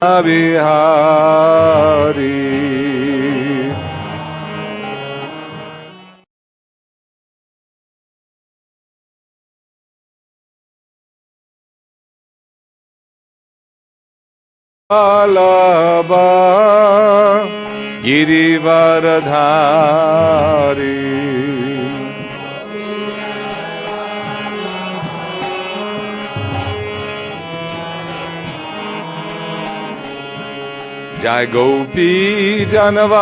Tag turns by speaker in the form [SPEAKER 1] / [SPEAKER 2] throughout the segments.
[SPEAKER 1] Bihari. Alaba Girivaradhari. Jai Gopi Janavalabha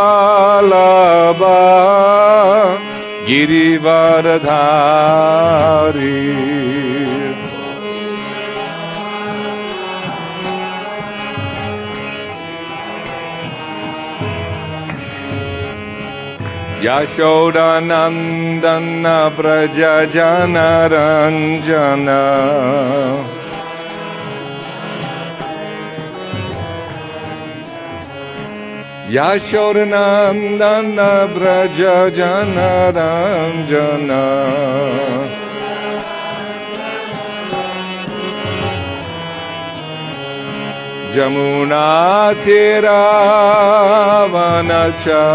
[SPEAKER 1] Girivaradhari. Yashodanandana Braja Janaranjana. Yashodanandana Braja Janaranjana. Jamuna Tira Vanachari.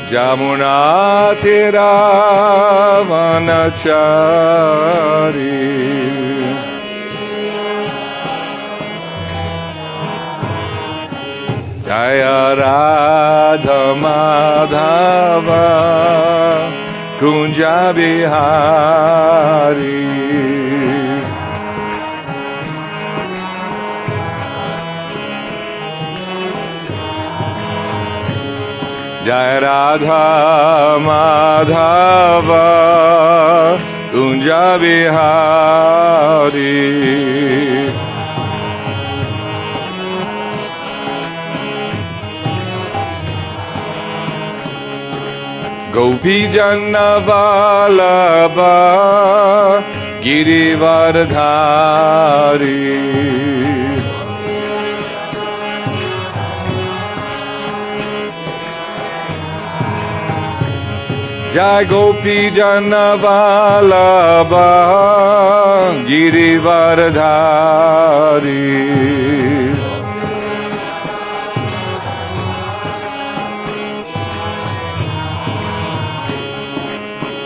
[SPEAKER 1] Jamuna Tira Vanachari. Jaya Radha Madhava Kunja Bihari. Jai Radha Madhava Kunja Bihari. Gopi Janavalabha Girivaradhari. Jai Gopi Janavalabha Girivaradhari.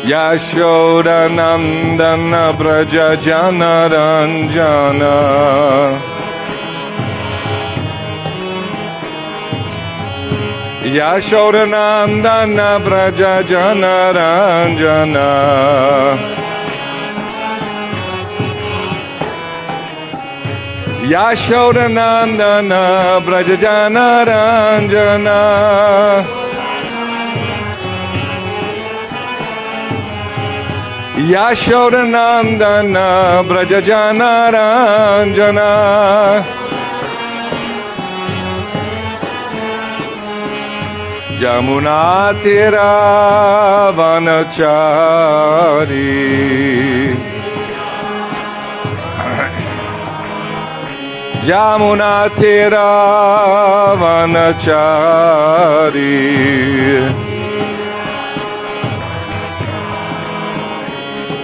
[SPEAKER 1] Yashodanandana Braja Janaranjana. Yashodanandana Braja Janaranjana. Yashodanandana Braja Janaranjana. Yashodanandana Braja Janaranjana. Jamuna Tira Vanachari. Jamuna Tira Vanachari.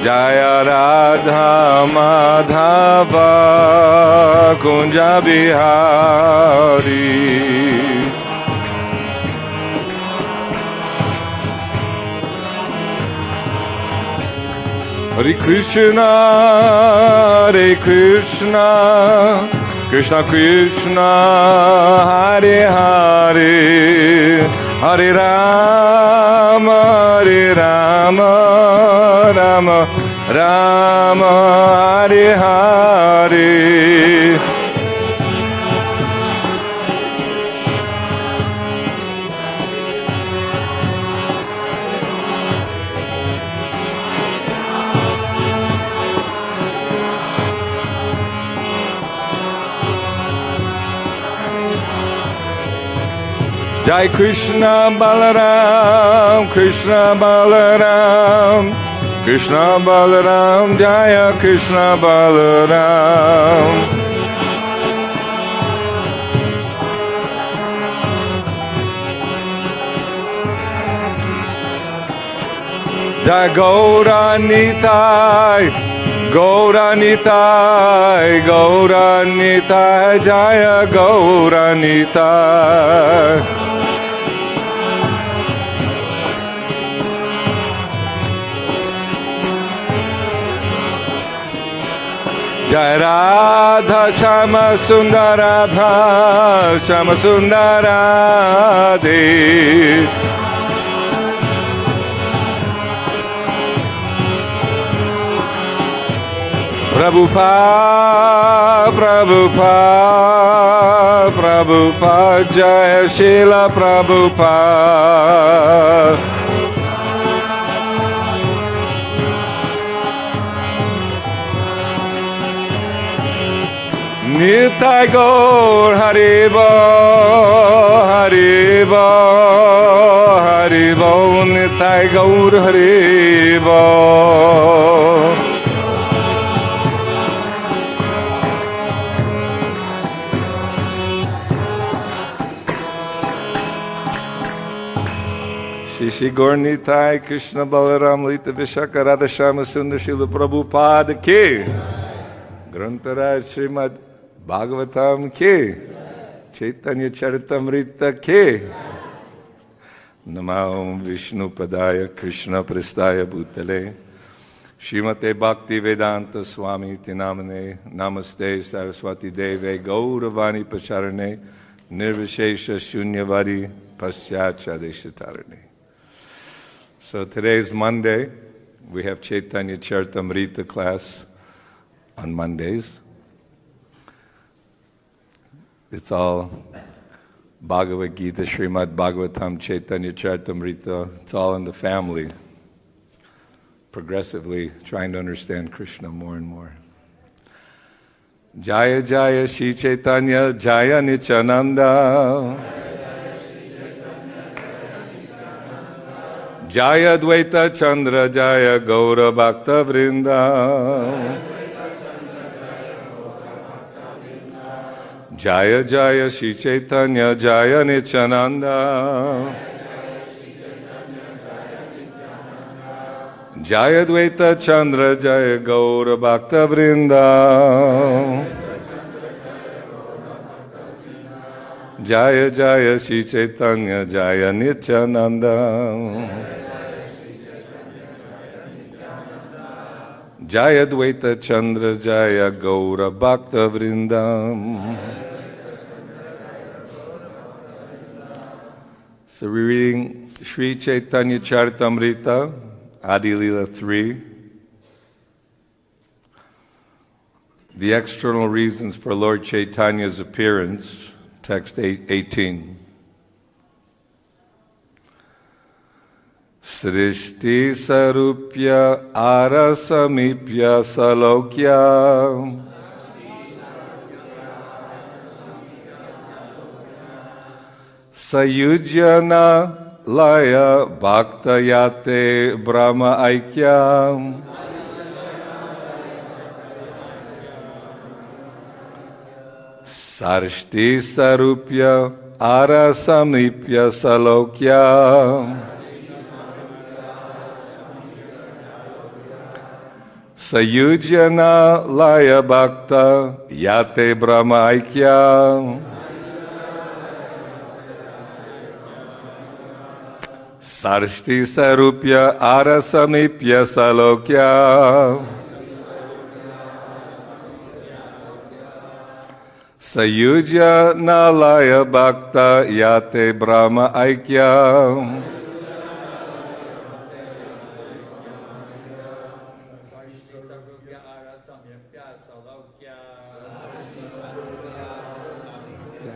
[SPEAKER 1] Jaya Radha Madhava Kunja Bihari. Hare Krishna, Hare Krishna, Krishna Krishna, Hare Hare, Hare Rama, Hare Rama, Rama Rama, Hare Hare. Jai Krishna Balaram, Krishna Balaram, Krishna Balaram, Jaya Krishna Balaram. Jai Gauda Nitai, Gauda Nitai, Gauda Nitai, Jaya Gauda Nitai. Jai Radha Shama Sundaradha, Shama Sundarade. Prabhupada, Prabhupada, Prabhupada, Jaya Srila Prabhupada. Nitai Gaur Haribo, Haribo, Haribo, Nitai Gaur Haribo. Shri Gaur Nitai, Krishna Balaram Lita Vishaka Radha Shama Sundar Srila Prabhupada Ki. Grantharaj Srimad Bhagavatam Ki. Chaitanya Charitamrita Ki. Namo Vishnu Padaya Krishna Prastaya Bhutale Srimate Bhakti Vedanta Swami Tinamane Namaste Saraswati Deve Gauravani Pacharane Nirvishesha Shunyavadi Paschachadeshatarane. So today's Monday. We have Chaitanya Charitamrita class on Mondays. It's all Bhagavad Gita, Srimad Bhagavatam, Chaitanya Charitamrita. It's all in the family. Progressively trying to understand Krishna more and more. Jaya Jaya Shri Chaitanya Jaya Nityananda. Jaya Dvaita Chandra Jaya Gaura Bhakta Vrinda. Jaya Jaya Shri Chaitanya Jaya Nityananda. Jaya Dvaita Chandra Jaya Gaura Bhakta Vrinda. Jaya Jaya Shri Chaitanya Jaya Nityananda. Jaya Dvaita Chandra Jaya Gaura Bhakta Vrindam. So we're reading Sri Chaitanya Charitamrita, Adi Lila 3. The external reasons for Lord Chaitanya's appearance, text 18. Sārṣṭi sārūpya ara sāmīpya sālokya. Sāyujya laya bhakta yāte brahma-aikya. Sārṣṭi sārūpya ara sāmīpya sālokya. Sāyujya laya bhakta yāte brahma-aikya. Sārṣṭi sārūpya ara sāmīpya sālokya. Sāyujya laya bhakta yāte brahma-aikya.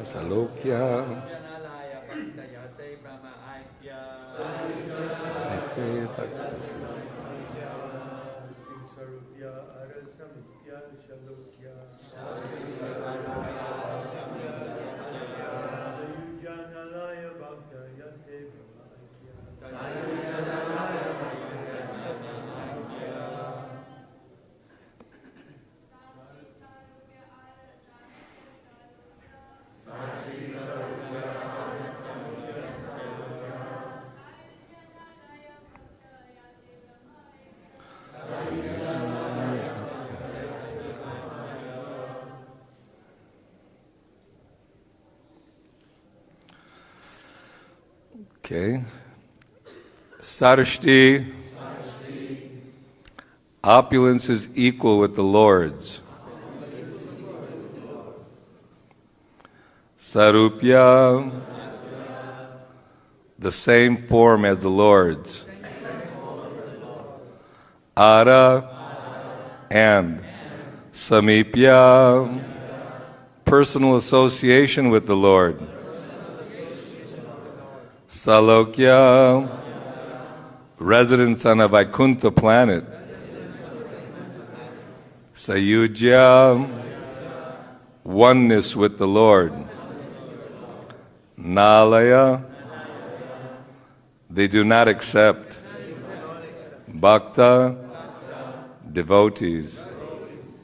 [SPEAKER 1] Sālokya. Okay. Sārṣṭi, opulence is equal with the Lord's. Sārūpya, the same form as the Lord's. Ara and sāmīpya, personal association with the Lord. Sālokya, residence on a Vaikuṇṭha planet. Sāyujya, oneness with the Lord. Laya, they do not accept. Bhakta, devotees.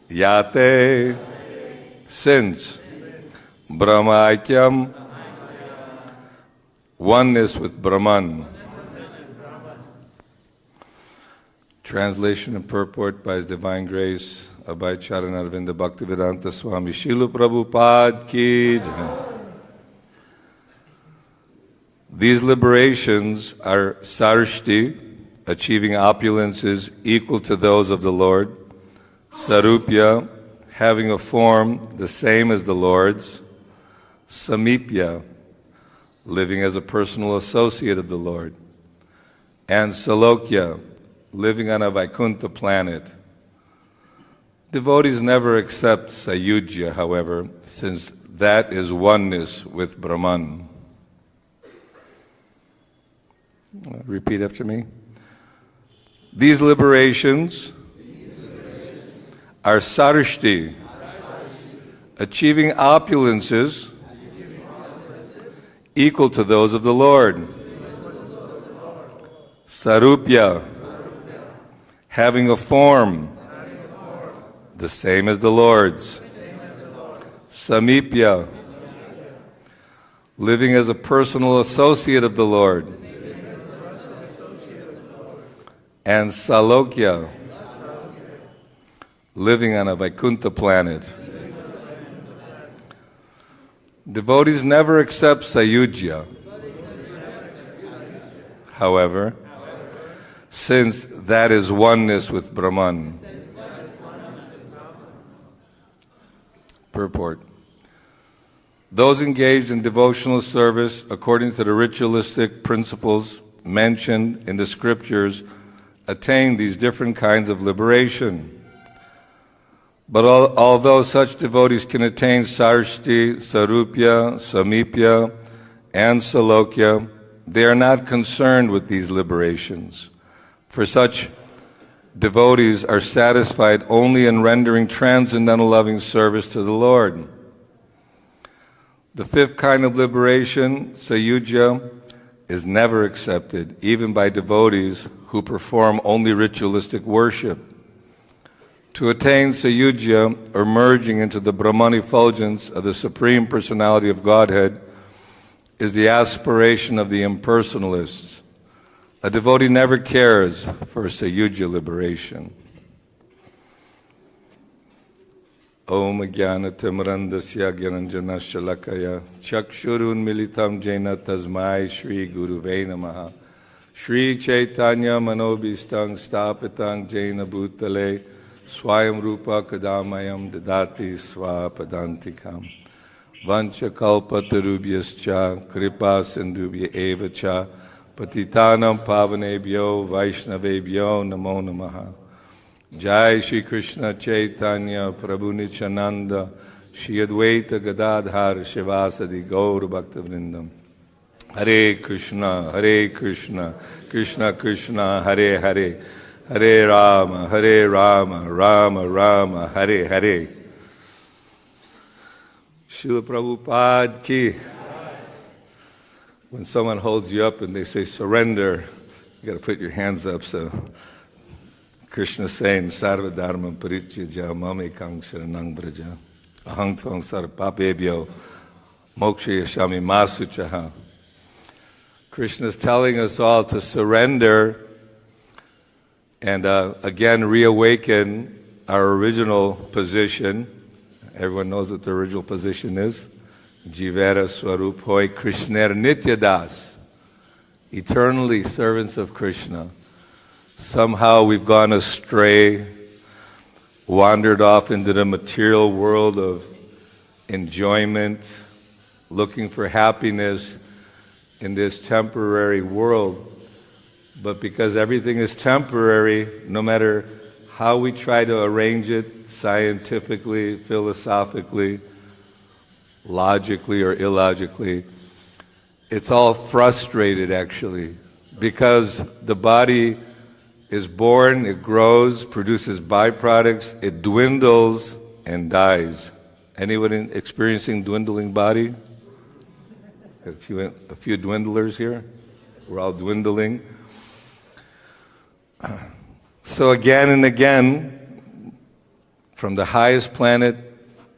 [SPEAKER 1] Yāte, since. Brahma-aikya, oneness with Brahman. Translation and purport by His Divine Grace, Abhay Charanarvinda Bhaktivedanta Swami Srila Prabhupada Ki Jai. These liberations are sārṣṭi, achieving opulences equal to those of the Lord. Sārūpya, having a form the same as the Lord's. Sāmīpya, living as a personal associate of the Lord. And sālokya, living on a Vaikuṇṭha planet. Devotees never accept sāyujya, however, since that is oneness with Brahman. Repeat after me. These liberations are sārṣṭi, achieving opulences equal to those of the Lord. Sārūpya, having a form the same as the Lord's. Sāmīpya, living as a personal associate of the Lord. And sālokya, living on a Vaikuṇṭha planet. Devotees never accept sāyujya. However, since that is oneness with Brahman. Purport. Those engaged in devotional service according to the ritualistic principles mentioned in the scriptures attain these different kinds of liberation. But although such devotees can attain sārṣṭi, sārūpya, sāmīpya, and sālokya, they are not concerned with these liberations. For such devotees are satisfied only in rendering transcendental loving service to the Lord. The fifth kind of liberation, sāyujya, is never accepted, even by devotees who perform only ritualistic worship. To attain sāyujya, or merging into the Brahman effulgence of the Supreme Personality of Godhead, is the aspiration of the impersonalists. A devotee never cares for sāyujya liberation. Om Jnanatimrandasya Gyananjanasya Lakaya Chakshurun Militam Jena Tasmai Shri Guruve Namaha Shri Chaitanya Manobhistang Stapitang Jena Bhutale Swayam Rupa Kadamayam Dadati Swapadantikam Vancha Kalpatarubhyascha Kripa Sindhubhya Evacha Patitanam Pavanebhyo Vaishnavebhyo Namo Namaha Jai Shri Krishna Chaitanya Prabhu Nityananda Shri Advaita Gadadhar Shivasadi Gaur Bhakta Vrindam Hare Krishna Krishna Krishna Hare Hare Hare Rama Rama Rama Hare Hare. Srila Prabhupada Ki. When someone holds you up and they say surrender, you got to put your hands up. So Krishna is saying, Sarva Dharma Parityajya Mamekang Sharanang Braja Ahang Tvang Sarvapapebhyo Moksha Yashami Masuchaha. Krishna is telling us all to surrender and again reawaken our original position. Everyone knows what the original position is. Jivera Swarup Hoy Krishner Nityadas. eternally servants of Krishna. Somehow we've gone astray, wandered off into the material world of enjoyment, looking for happiness in this temporary world. But because everything is temporary, no matter how we try to arrange it scientifically, philosophically, logically or illogically, it's all frustrated actually, because the body is born, it grows, produces byproducts, it dwindles and dies. Anyone experiencing dwindling body? A few dwindlers here? We're all dwindling. So again and again, from the highest planet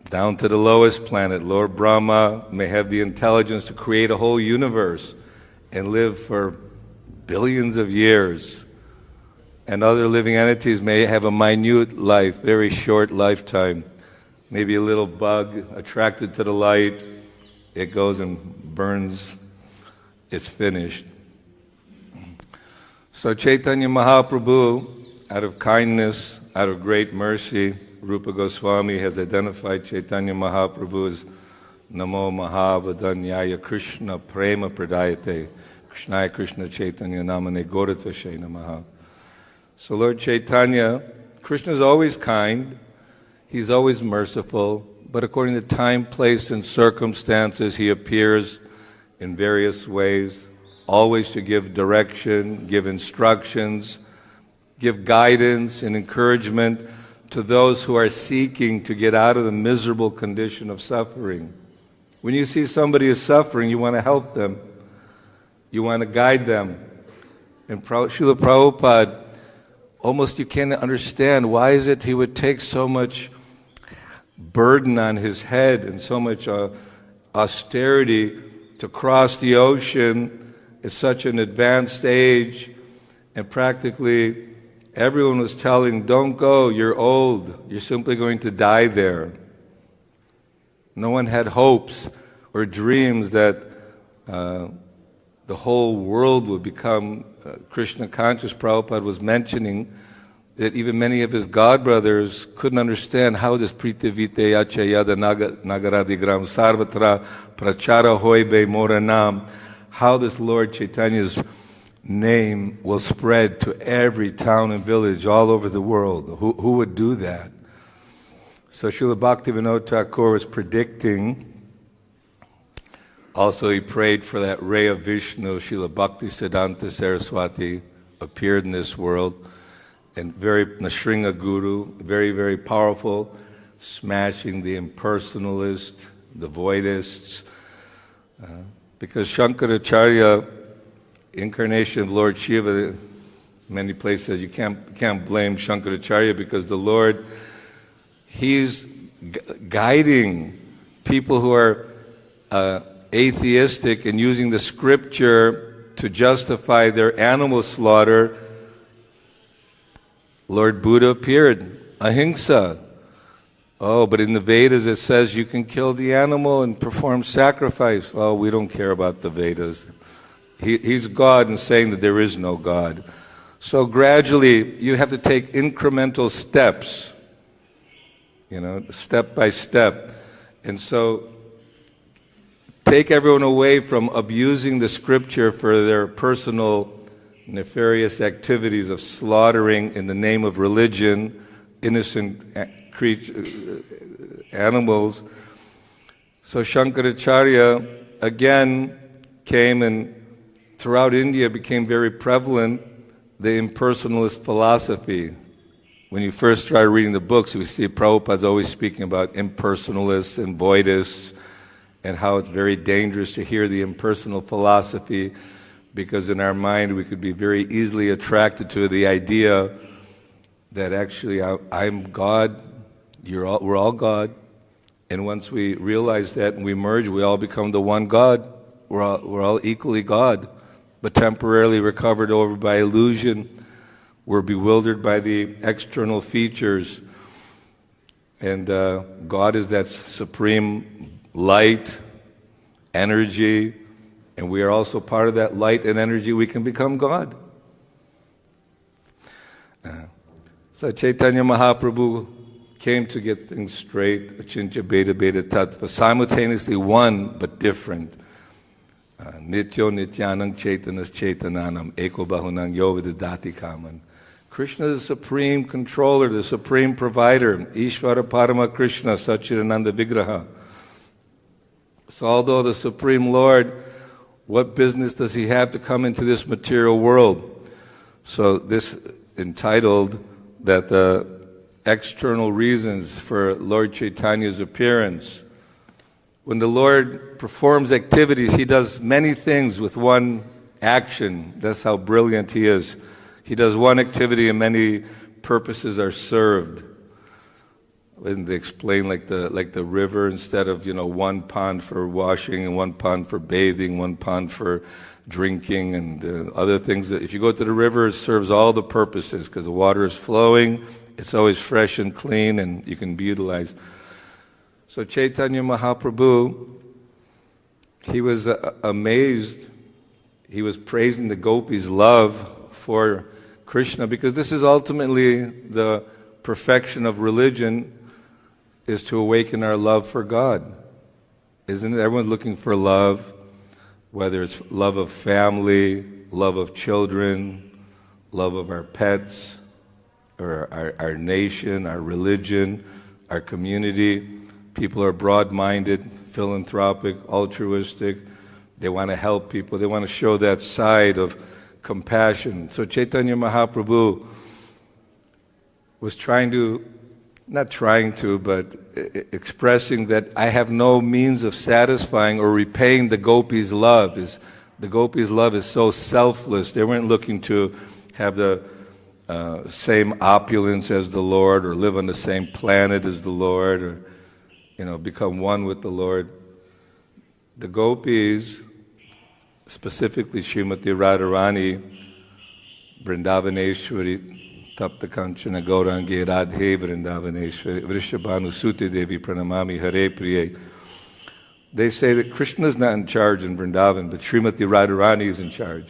[SPEAKER 1] down to the lowest planet, Lord Brahma may have the intelligence to create a whole universe and live for billions of years. And other living entities may have a minute life, very short lifetime. Maybe a little bug attracted to the light, it goes and burns, it's finished. So Chaitanya Mahaprabhu, out of kindness, out of great mercy, Rupa Goswami has identified Chaitanya Mahaprabhu as Namo Mahavadanyaya Krishna Prema Pradayate Krishnaya Krishna Chaitanya Namane Gaudatvaşe Namaha. So Lord Chaitanya, Krishna is always kind, he's always merciful, but according to time, place, and circumstances, he appears in various ways, always to give direction, give instructions, give guidance and encouragement to those who are seeking to get out of the miserable condition of suffering. When you see somebody is suffering, you want to help them. You want to guide them. And Srila Prabhupada, almost you can't understand why is it he would take so much burden on his head and so much austerity to cross the ocean at such an advanced age, and practically everyone was telling, don't go, you're old, you're simply going to die there. No one had hopes or dreams that the whole world would become Krishna conscious. Prabhupada was mentioning that even many of his godbrothers couldn't understand how this Pritavite Yache Yada Nagaradigram Sarvatra Prachara Hoibe Moranam, how this Lord Chaitanya's name will spread to every town and village all over the world. Who would do that? So Srila Bhaktivinoda Thakur was predicting. Also he prayed for that ray of Vishnu, Srila Bhakti Siddhanta Saraswati, appeared in this world. And Nrsimha Guru, very, very powerful, smashing the impersonalists, the voidists. Because Shankaracharya, incarnation of Lord Shiva, many places you can't blame Shankaracharya, because the Lord, he's guiding people who are atheistic and using the scripture to justify their animal slaughter. Lord Buddha appeared, ahimsa. Oh, but in the Vedas it says you can kill the animal and perform sacrifice. Oh, we don't care about the Vedas. He's God and saying that there is no God. So gradually you have to take incremental steps, step by step. And so take everyone away from abusing the scripture for their personal nefarious activities of slaughtering in the name of religion, innocent animals. So Shankaracharya again came, and throughout India became very prevalent the impersonalist philosophy. When you first try reading the books, you see Prabhupada's always speaking about impersonalists and voidists, and how it's very dangerous to hear the impersonal philosophy, because in our mind we could be very easily attracted to the idea that actually I'm God, we're all God, and once we realize that and we merge, we all become the one God. We're all equally God, but temporarily we're covered over by illusion. We're bewildered by the external features, and God is that supreme light, energy, and we are also part of that light and energy, we can become God. So Chaitanya Mahaprabhu came to get things straight, Achintya Bheda Bheda Tattva, simultaneously one but different. Nityo Nityanam Chaitanas Chaitananam Eko Bahunam Yo Vidadati Kaman. Krishna is the supreme controller, the supreme provider, Ishvara Parama Krishna Satchidananda Vigraha. So although the Supreme Lord, what business does he have to come into this material world? So this entitled that the external reasons for Lord Chaitanya's appearance. When the Lord performs activities, he does many things with one action. That's how brilliant he is. He does one activity and many purposes are served. Didn't they explain like the river, instead of one pond for washing and one pond for bathing, one pond for drinking and other things. If you go to the river, it serves all the purposes because the water is flowing, it's always fresh and clean, and you can be utilized. So Chaitanya Mahaprabhu, he was amazed. He was praising the gopis' love for Krishna, because this is ultimately the perfection of religion, is to awaken our love for God. Isn't it? Everyone's looking for love, whether it's love of family, love of children, love of our pets, or our nation, our religion, our community. People are broad-minded, philanthropic, altruistic. They want to help people. They want to show that side of compassion. So Chaitanya Mahaprabhu was expressing that I have no means of satisfying or repaying the gopis' love. The gopis' love is so selfless. They weren't looking to have the same opulence as the Lord, or live on the same planet as the Lord, or become one with the Lord. The gopis, specifically Srimati Radharani, Vrindavaneshwari, Tapta Kanchana Gaurange Radhe Vrindavaneshwari, Vrishabhanu Suti Devi Pranamami Hare Priye. They say that Krishna is not in charge in Vrindavan, but Srimati Radharani is in charge.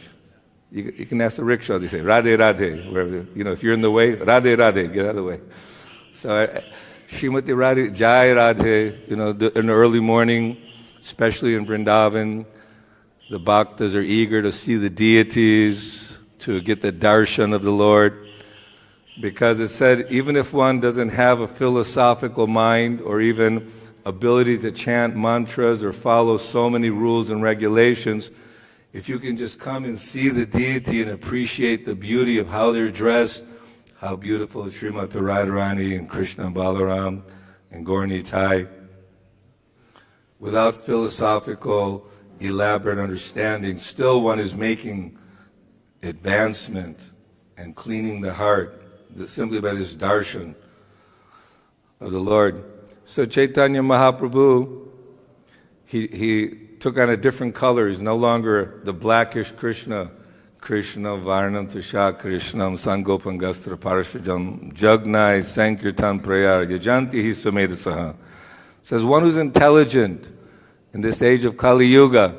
[SPEAKER 1] You can ask the rickshaw, they say, Radhe Radhe, wherever, if you're in the way, Radhe Radhe, get out of the way. So Srimati Radhe, Jai Radhe, in the early morning, especially in Vrindavan, the bhaktas are eager to see the deities, to get the darshan of the Lord, because it said, even if one doesn't have a philosophical mind or even ability to chant mantras or follow so many rules and regulations, if you can just come and see the deity and appreciate the beauty of how they're dressed, how beautiful Srimati Radharani and Krishna and Balaram and Gaur Nitai, without philosophical, elaborate understanding, still one is making advancement and cleaning the heart simply by this darshan of the Lord. So Chaitanya Mahaprabhu, he took on a different color. He's no longer the blackish Krishna. Krishna Varnam Tusha Krishnam Sangopangastra Parasajam Jagnai Sankirtan Prayar Yajanti Hisamedasaha. Says one who's intelligent in this age of Kali Yuga,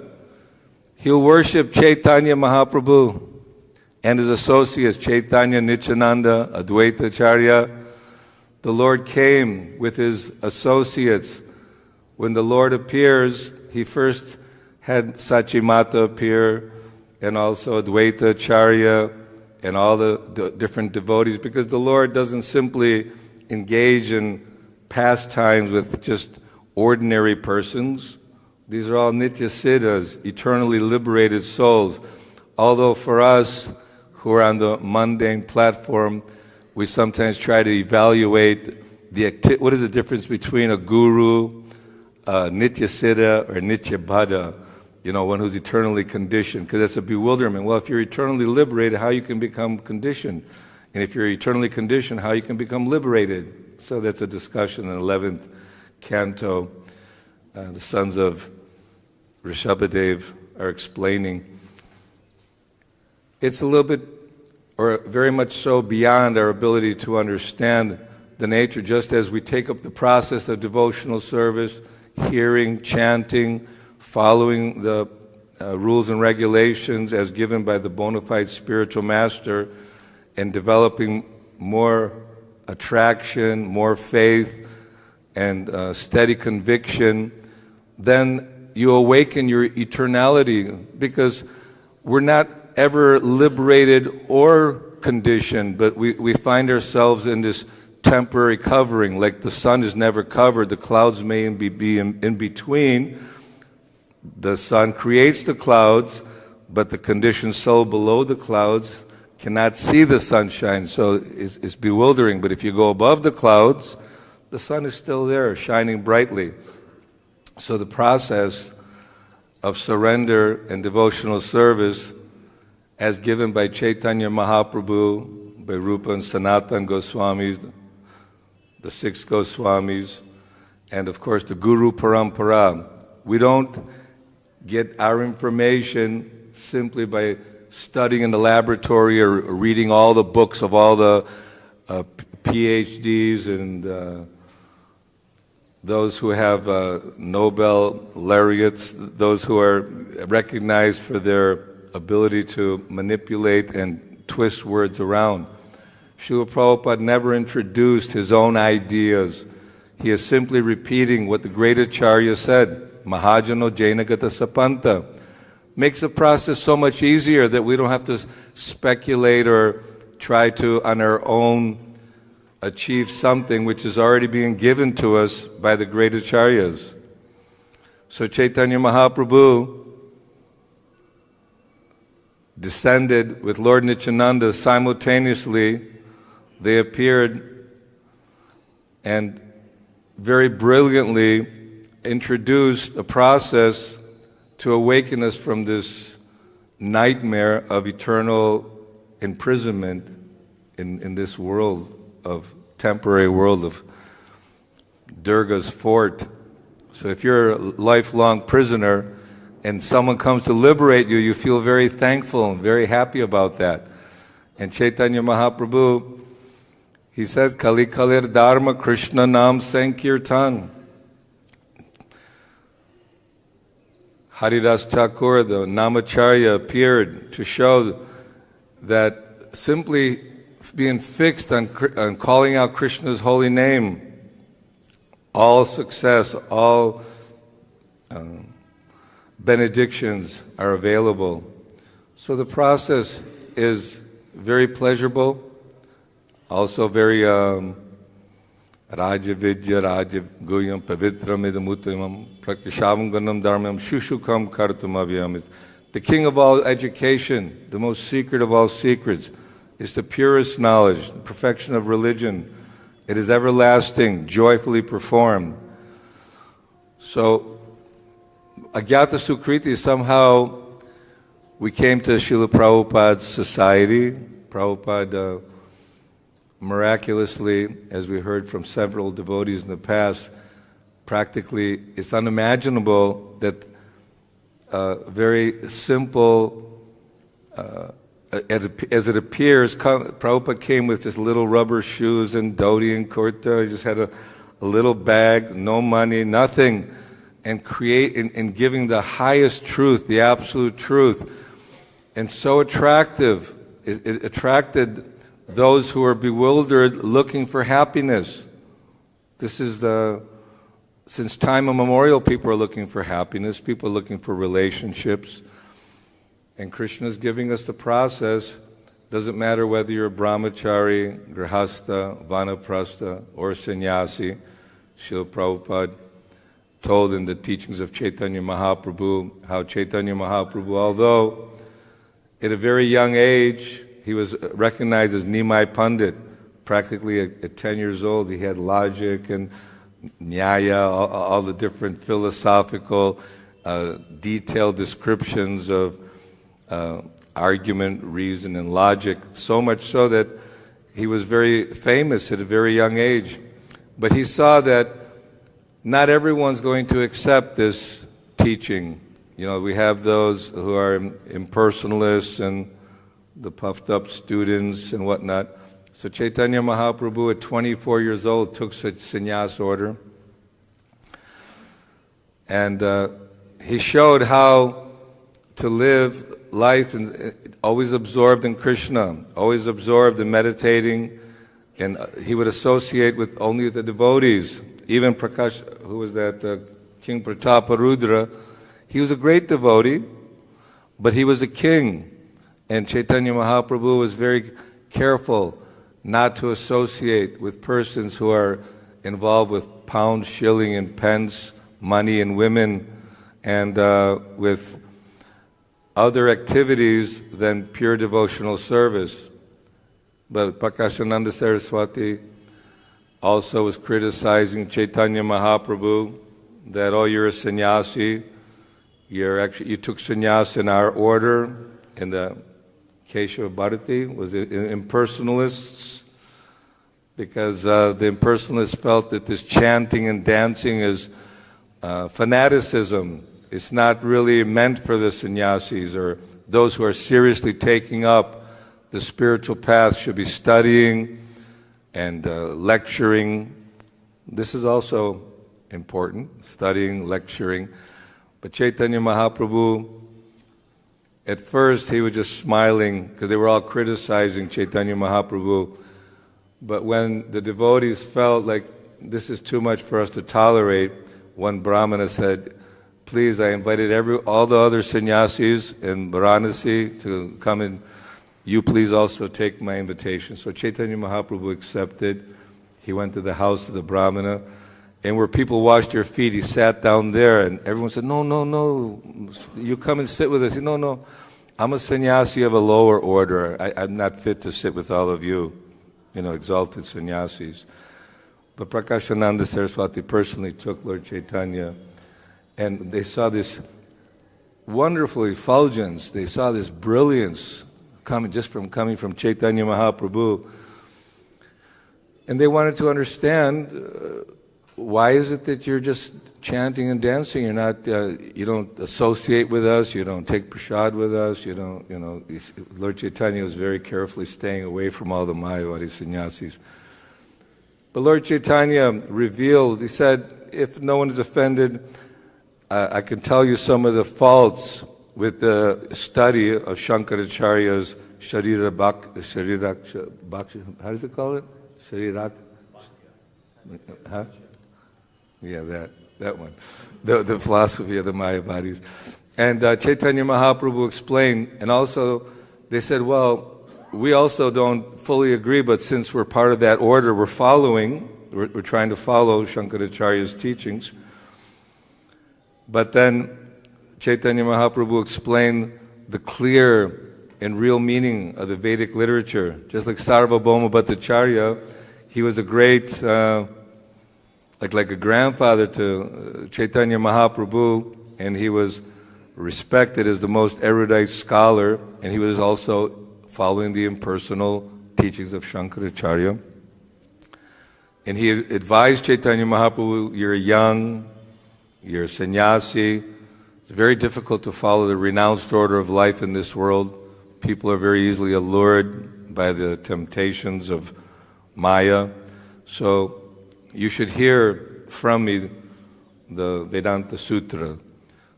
[SPEAKER 1] he'll worship Chaitanya Mahaprabhu and his associates, Chaitanya, Nityananda, Advaita Acharya. The Lord came with his associates. When the Lord appears, he first had Sachimata appear, and also Advaita Acharya, and all the different devotees, because the Lord doesn't simply engage in pastimes with just ordinary persons. These are all Nitya Siddhas, eternally liberated souls. Although for us who are on the mundane platform, we sometimes try to evaluate what is the difference between a guru, Nitya Siddha, or Nitya Bhada, one who's eternally conditioned, because that's a bewilderment. Well, if you're eternally liberated, how you can become conditioned? And if you're eternally conditioned, how you can become liberated? So that's a discussion in the 11th canto. The sons of Rishabhadev are explaining. It's a little bit, or very much so, beyond our ability to understand the nature, just as we take up the process of devotional service, hearing, chanting, following the rules and regulations as given by the bona fide spiritual master, and developing more attraction, more faith, and steady conviction, then you awaken your eternality, because we're not ever liberated or conditioned, but we find ourselves in this temporary covering. Like the sun is never covered, the clouds may be in between. The sun creates the clouds, but the conditioned soul below the clouds cannot see the sunshine, so it's bewildering. But if you go above the clouds, the sun is still there, shining brightly. So the process of surrender and devotional service, as given by Chaitanya Mahaprabhu, by Rupa and Sanatana Goswamis, the 6 Goswamis, and of course the Guru Parampara. We don't get our information simply by studying in the laboratory or reading all the books of all the PhDs and those who have Nobel laureates, those who are recognized for their ability to manipulate and twist words around. Srila Prabhupada never introduced his own ideas. He is simply repeating what the great Acharya said, Mahajano Jainagata Sapanta. Makes the process so much easier that we don't have to speculate or try to, on our own, achieve something which is already being given to us by the great Acharyas. So Chaitanya Mahaprabhu descended with Lord Nityananda simultaneously. They appeared and very brilliantly introduced a process to awaken us from this nightmare of eternal imprisonment in this world of temporary world of Durga's fort. So if you're a lifelong prisoner and someone comes to liberate you, you feel very thankful and very happy about that. And Chaitanya Mahaprabhu, he says, Kali Kalir Dharma Krishna Nam Sankirtan. Haridas Thakur, the Namacharya, appeared to show that simply being fixed on calling out Krishna's holy name, all success, all benedictions are available. So the process is very pleasurable, also very Raja Vidya, Raja Guyam, Pavitram Idamutamam, Prakashavam Ganam Dharmam, Shushukam Kartamaviyam. The king of all education, the most secret of all secrets, is the purest knowledge, the perfection of religion. It is everlasting, joyfully performed. So, Agyata Sukriti, somehow we came to Srila Prabhupada's society. Prabhupada miraculously, as we heard from several devotees in the past, practically it's unimaginable that very simple, as it appears, Prabhupada came with just little rubber shoes and dhoti and kurta. He just had a little bag, no money, nothing, and giving the highest truth, the absolute truth, and so attractive. It attracted those who are bewildered, looking for happiness. This is since time immemorial, people are looking for happiness, people are looking for relationships. And Krishna is giving us the process. Doesn't matter whether you're a brahmachari, grihastha, vanaprastha, or sannyasi. Srila Prabhupada told in the teachings of Chaitanya Mahaprabhu how Chaitanya Mahaprabhu, although at a very young age, he was recognized as Nimai Pandit. Practically at 10 years old, he had logic and nyaya, all the different philosophical, detailed descriptions of argument, reason, and logic, so much so that he was very famous at a very young age. But he saw that not everyone's going to accept this teaching. You know, we have those who are impersonalists and the puffed up students and whatnot. So Chaitanya Mahaprabhu at 24 years old took such sannyas order. And he showed how to live life and always absorbed in Krishna, always absorbed in meditating, and he would associate with only the devotees. Even Prakash, who was that King Prataparudra, he was a great devotee, but he was a king. And Chaitanya Mahaprabhu was very careful not to associate with persons who are involved with pound, shilling, and pence, money and women, and with other activities than pure devotional service. But Prakashananda Saraswati also was criticizing Chaitanya Mahaprabhu that, oh, you're a sannyasi, you took sannyas in our order, in the Keshava Bharati, was it impersonalists, because the impersonalists felt that this chanting and dancing is fanaticism. It's not really meant for the sannyasis or those who are seriously taking up the spiritual path, should be studying and lecturing. This is also important, studying, lecturing. But Chaitanya Mahaprabhu, at first he was just smiling because they were all criticizing Chaitanya Mahaprabhu. But when the devotees felt like this is too much for us to tolerate, one Brahmana said, please, I invited all the other sannyasis in Varanasi to come and you please also take my invitation. So Chaitanya Mahaprabhu accepted. He went to the house of the Brahmana, and where people washed their feet, he sat down there, and everyone said, no, no, no, you come and sit with us. He said, no, no, I'm a sannyasi of a lower order. I'm not fit to sit with all of you, exalted sannyasis. But Prakashananda Saraswati personally took Lord Chaitanya, and they saw this wonderful effulgence, they saw this brilliance coming from Chaitanya Mahaprabhu. And they wanted to understand, why is it that you're just chanting and dancing? You're not, you don't associate with us, you don't take prasad with us, you don't, Lord Chaitanya was very carefully staying away from all the Mayavadi sannyasis. But Lord Chaitanya revealed, he said, if no one is offended, I can tell you some of the faults with the study of Shankaracharya's Sharira Bhakti, how does it call it? Sharirak? Huh? Yeah, that one. The philosophy of the Mayavadis. And Chaitanya Mahaprabhu explained, and also they said, well, we also don't fully agree, but since we're part of that order, we're trying to follow Shankaracharya's teachings. But then Chaitanya Mahaprabhu explained the clear and real meaning of the Vedic literature. Just like Sarvabhauma Bhattacharya, he was a great, like a grandfather to Chaitanya Mahaprabhu, and he was respected as the most erudite scholar, and he was also following the impersonal teachings of Shankaracharya. And he advised Chaitanya Mahaprabhu, you're young, you're a sannyasi. It's very difficult to follow the renounced order of life in this world. People are very easily allured by the temptations of Maya. So you should hear from me the Vedanta Sutra.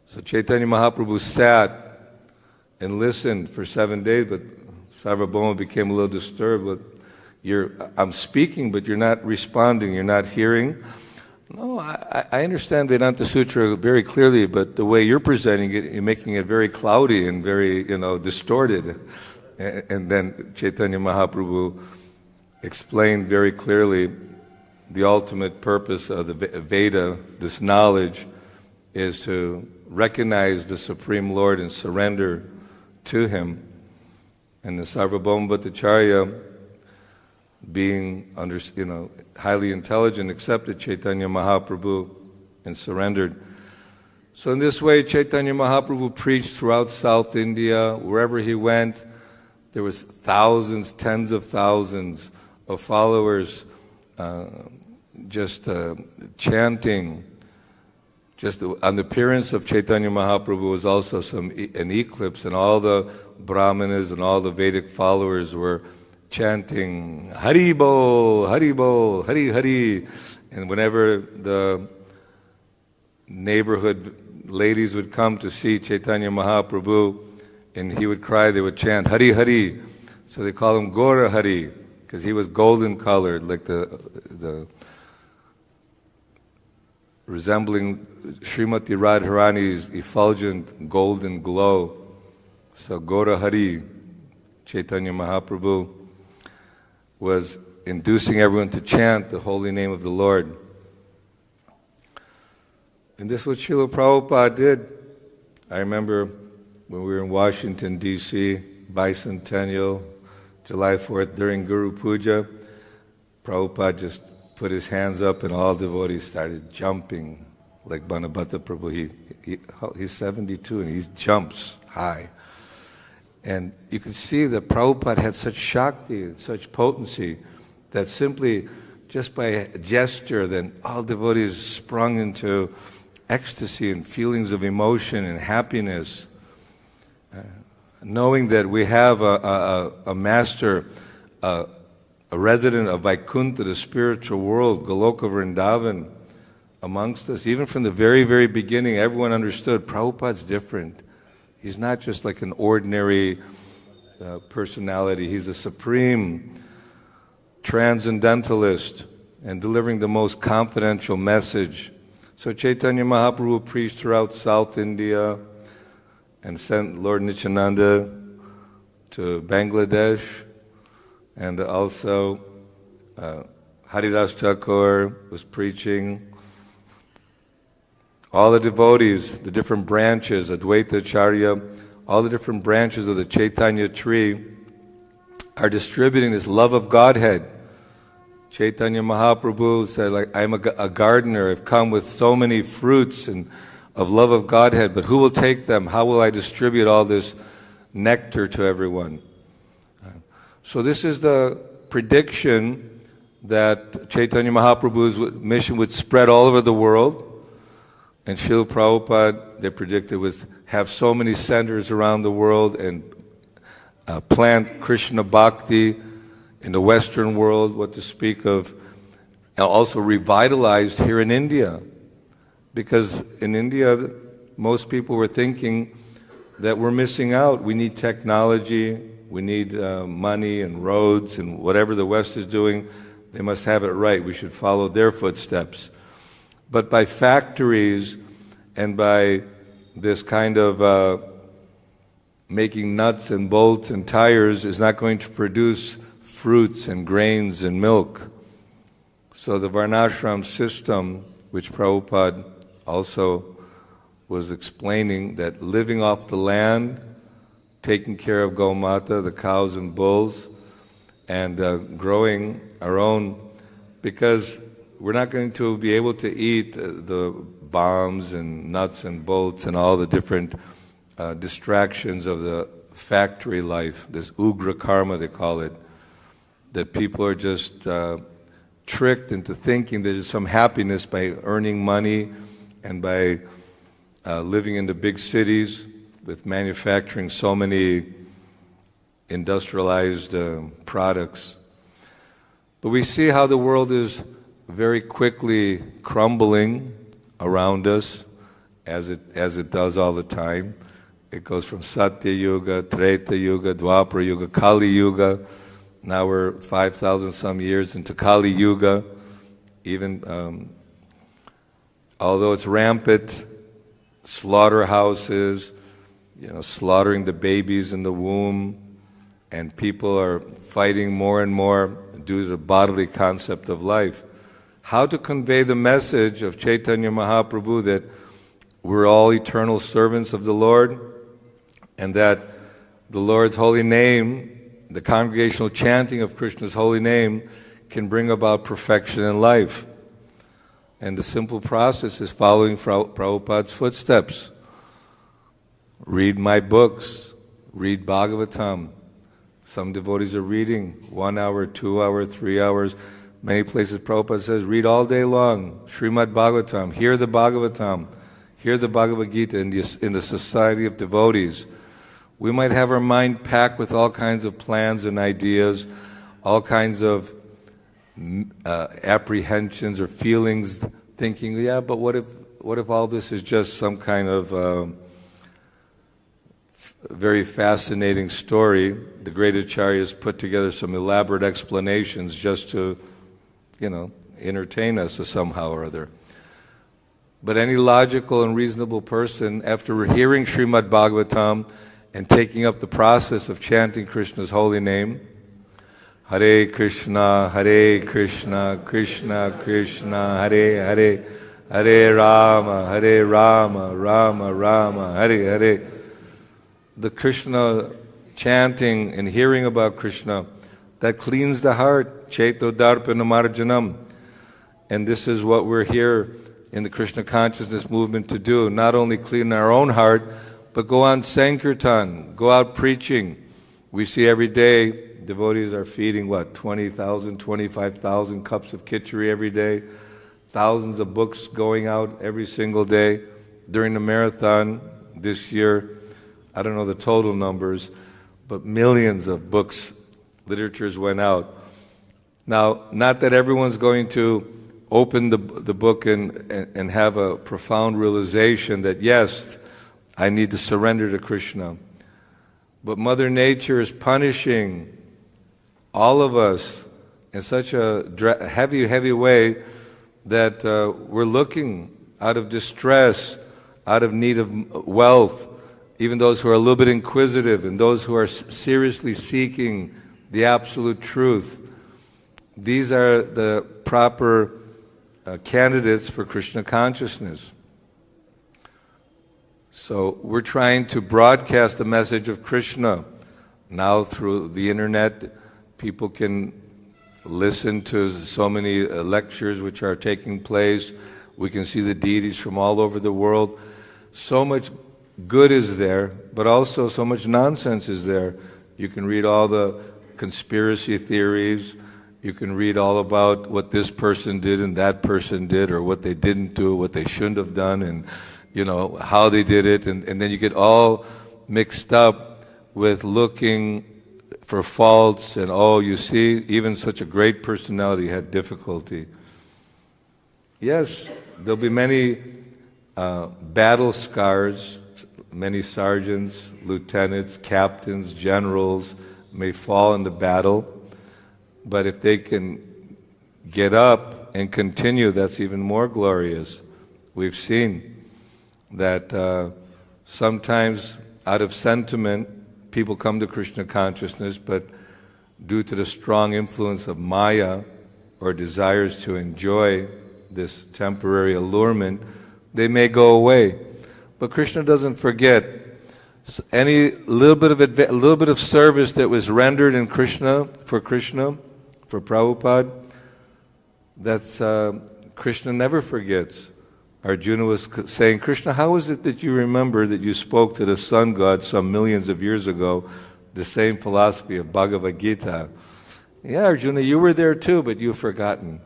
[SPEAKER 1] So Chaitanya Mahaprabhu sat and listened for 7 days, but Sarvabhauma became a little disturbed. But I'm speaking, but you're not responding, you're not hearing. No, I understand Vedanta Sutra very clearly, but the way you're presenting it, you're making it very cloudy and very, distorted. And then Chaitanya Mahaprabhu explained very clearly the ultimate purpose of the Veda, this knowledge, is to recognize the Supreme Lord and surrender to Him. And the Sarvabhauma Bhattacharya, being highly intelligent, accepted Chaitanya Mahaprabhu and surrendered. So in this way, Chaitanya Mahaprabhu preached throughout South India. Wherever he went, there was thousands, tens of thousands of followers chanting. Just on the appearance of Chaitanya Mahaprabhu was also an eclipse, and all the Brahmanas and all the Vedic followers were chanting Hari Bol, Hari Bol, Hari Hari. And whenever the neighborhood ladies would come to see Chaitanya Mahaprabhu, and he would cry, they would chant, Hari Hari. So they call him Gora Hari, because he was golden colored, like the resembling Srimati Radharani's effulgent golden glow. So Gora Hari, Chaitanya Mahaprabhu, was inducing everyone to chant the holy name of the Lord. And this is what Srila Prabhupada did. I remember when we were in Washington, D.C., bicentennial, July 4th, during Guru Puja, Prabhupada just put his hands up and all devotees started jumping like Bhanabhata Prabhu. He's 72 and he jumps high. And you can see that Prabhupada had such Shakti, such potency, that simply just by a gesture, then all devotees sprung into ecstasy and feelings of emotion and happiness. Knowing that we have a master, a resident of Vaikuṇṭha, the spiritual world, Goloka Vrindavan, amongst us. Even from the very, very beginning, everyone understood Prabhupada's different. He's not just like an ordinary personality. He's a supreme transcendentalist and delivering the most confidential message. So Chaitanya Mahaprabhu preached throughout South India and sent Lord Nityananda to Bangladesh, and also Haridas Thakur was preaching. All the devotees, the different branches, Advaita Acharya, all the different branches of the Chaitanya tree are distributing this love of Godhead. Chaitanya Mahaprabhu said, like, I'm a gardener, I've come with so many fruits and of love of Godhead, but who will take them? How will I distribute all this nectar to everyone? So this is the prediction that Chaitanya Mahaprabhu's mission would spread all over the world. And Srila Prabhupada, they predicted, would have so many centers around the world and plant Krishna Bhakti in the Western world, what to speak of, and also revitalized here in India. Because in India, most people were thinking that we're missing out. We need technology, we need money and roads, and whatever the West is doing, they must have it right. We should follow their footsteps. But by factories and by this kind of making nuts and bolts and tires is not going to produce fruits and grains and milk. So the Varnashram system, which Prabhupada also was explaining, that living off the land, taking care of Gaumata, the cows and bulls, and growing our own, because we're not going to be able to eat the bombs and nuts and bolts and all the different distractions of the factory life, this ugra karma they call it, that people are just tricked into thinking there's some happiness by earning money and by living in the big cities with manufacturing so many industrialized products. But we see how the world is very quickly crumbling around us, as it does all the time. It goes from Satya Yuga, Treta Yuga, Dwapara Yuga, Kali Yuga. Now we're 5,000 some years into Kali Yuga. Even although it's rampant, slaughterhouses, slaughtering the babies in the womb, and people are fighting more and more due to the bodily concept of life. How to convey the message of Chaitanya Mahaprabhu that we're all eternal servants of the Lord, and that the Lord's holy name, the congregational chanting of Krishna's holy name, can bring about perfection in life. And the simple process is following Prabhupada's footsteps. Read my books, read Bhagavatam. Some devotees are reading 1 hour, 2 hours, 3 hours. Many places Prabhupada says, read all day long, Srimad Bhagavatam, hear the Bhagavatam, hear the Bhagavad Gita in the society of devotees. We might have our mind packed with all kinds of plans and ideas, all kinds of apprehensions or feelings, thinking, yeah, but what if all this is just some kind of very fascinating story? The great acharyas put together some elaborate explanations just to, entertain us somehow or other. But any logical and reasonable person, after hearing Srimad Bhagavatam and taking up the process of chanting Krishna's holy name, Hare Krishna, Krishna Krishna, Hare Hare, Hare Rama, Rama Rama, Hare Hare. The Krishna chanting and hearing about Krishna, that cleans the heart, Cheto Darpanamarjanam. And this is what we're here in the Krishna consciousness movement to do, not only clean our own heart, but go on Sankirtan, go out preaching. We see every day devotees are feeding, 20,000, 25,000 cups of khichdi every day, thousands of books going out every single day. During the marathon this year, I don't know the total numbers, but millions of books, literatures went out. Now, not that everyone's going to open the book and have a profound realization that, yes, I need to surrender to Krishna. But Mother Nature is punishing all of us in such a heavy, heavy way that we're looking out of distress, out of need of wealth, even those who are a little bit inquisitive and those who are seriously seeking the absolute truth. These are the proper candidates for Krishna consciousness. So we're trying to broadcast the message of Krishna. Now through the internet, people can listen to so many lectures which are taking place. We can see the deities from all over the world. So much good is there, but also so much nonsense is there. You can read all the conspiracy theories. You can read all about what this person did and that person did, or what they didn't do, what they shouldn't have done, and how they did it, and then you get all mixed up with looking for faults, and you see, even such a great personality had difficulty. Yes, there'll be many battle scars, many sergeants, lieutenants, captains, generals may fall in the battle, but if they can get up and continue, that's even more glorious. We've seen that sometimes out of sentiment, people come to Krishna consciousness, but due to the strong influence of maya, or desires to enjoy this temporary allurement, they may go away. But Krishna doesn't forget. Any little bit of service that was rendered in Krishna, for Prabhupada, that's Krishna never forgets. Arjuna was saying, Krishna, how is it that you remember that you spoke to the sun god some millions of years ago, the same philosophy of Bhagavad Gita? Yeah, Arjuna, you were there too, but you've forgotten.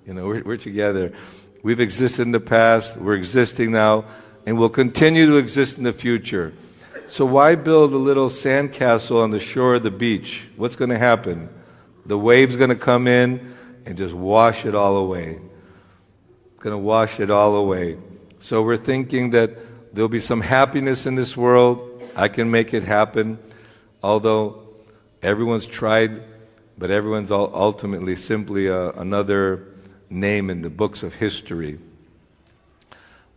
[SPEAKER 1] We're together. We've existed in the past, we're existing now, and we'll continue to exist in the future. So why build a little sandcastle on the shore of the beach? What's going to happen? The wave's going to come in and just wash it all away. Going to wash it all away. So we're thinking that there'll be some happiness in this world. I can make it happen. Although everyone's tried, but everyone's ultimately simply another name in the books of history.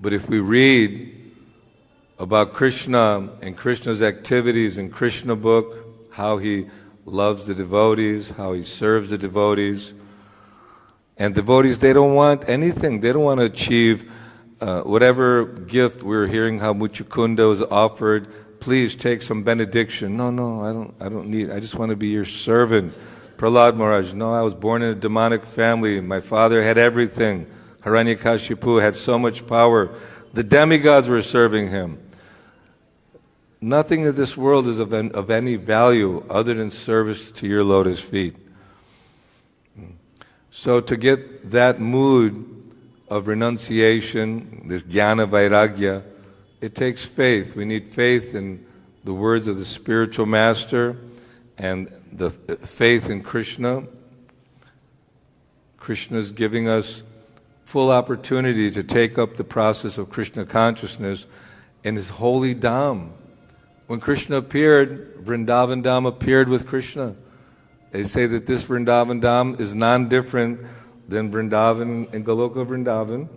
[SPEAKER 1] But if we read about Krishna and Krishna's activities in Krishna book, how he loves the devotees, how he serves the devotees, and devotees, they don't want anything. They don't want to achieve whatever gift. We're hearing how Muchukunda was offered. Please take some benediction. No, I don't need. I just want to be your servant. Prahlad Maharaj, no, I was born in a demonic family. My father had everything. Hiranyakashipu had so much power. The demigods were serving him. Nothing in this world is of any value other than service to your lotus feet. So to get that mood of renunciation, this jnana vairagya, it takes faith. We need faith in the words of the spiritual master and the faith in Krishna. Krishna is giving us full opportunity to take up the process of Krishna consciousness in his holy Dham. When Krishna appeared, Vrindavan Dham appeared with Krishna. They say that this Vrindavan Dham is non-different than Vrindavan and Goloka Vrindavan.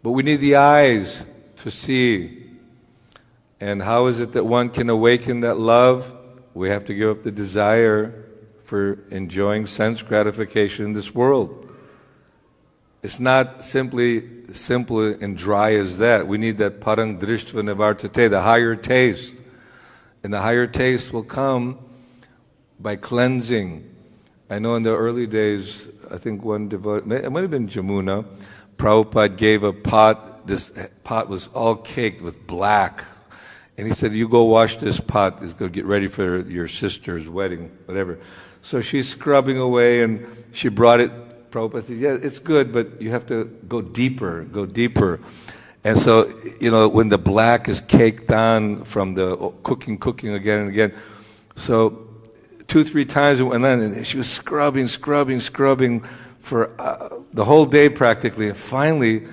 [SPEAKER 1] But we need the eyes to see. And how is it that one can awaken that love? We have to give up the desire for enjoying sense gratification in this world. It's not simply simple and dry as that. We need that parang drishtva nivartate, the higher taste. And the higher taste will come by cleansing. I know in the early days, I think one devotee, it might have been Jamuna, Prabhupada gave a pot, this pot was all caked with black. And he said, you go wash this pot, it's going to get ready for your sister's wedding, whatever. So she's scrubbing away and she brought it. Prabhupada said, yeah, it's good, but you have to go deeper. And so, when the black is caked on from the cooking again and again, so 2-3 times it went on, and she was scrubbing for the whole day practically. And finally,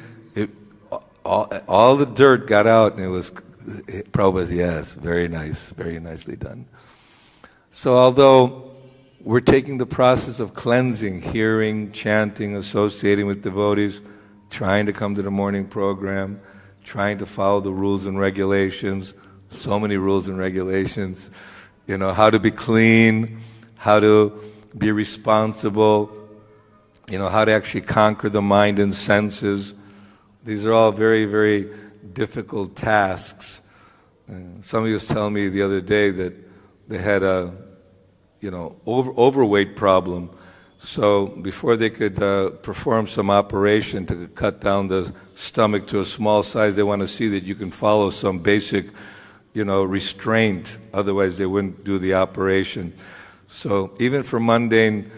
[SPEAKER 1] all the dirt got out, and it was, Prabhupada said, yes, very nice, very nicely done. So although we're taking the process of cleansing, hearing, chanting, associating with devotees, trying to come to the morning program, trying to follow the rules and regulations, so many rules and regulations, how to be clean, how to be responsible, how to actually conquer the mind and senses. These are all very, very difficult tasks. Somebody was telling me the other day that they had a overweight problem. So before they could perform some operation to cut down the stomach to a small size, they want to see that you can follow some basic, restraint. Otherwise, they wouldn't do the operation. So even for mundane